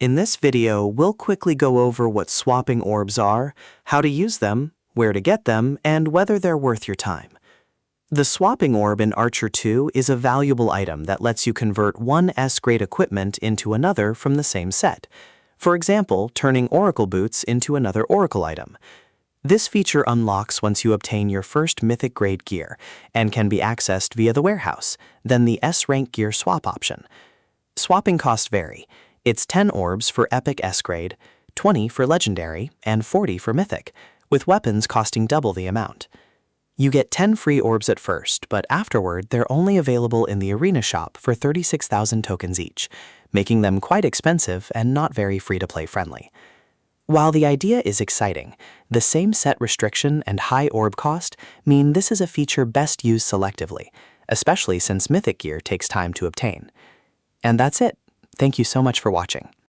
In this video, we'll quickly go over what swapping orbs are, how to use them, where to get them, and whether they're worth your time. The swapping orb in Archer 2 is a valuable item that lets you convert one S-grade equipment into another from the same set. For example, turning Oracle boots into another Oracle item. This feature unlocks once you obtain your first Mythic grade gear and can be accessed via the warehouse, then the S-rank gear swap option. Swapping costs vary. It's 10 orbs for Epic S-grade, 20 for Legendary, and 40 for Mythic, with weapons costing double the amount. You get 10 free orbs at first, but afterward they're only available in the Arena shop for 36,000 tokens each, making them quite expensive and not very free-to-play friendly. While the idea is exciting, the same set restriction and high orb cost mean this is a feature best used selectively, especially since Mythic gear takes time to obtain. And that's it. Thank you so much for watching.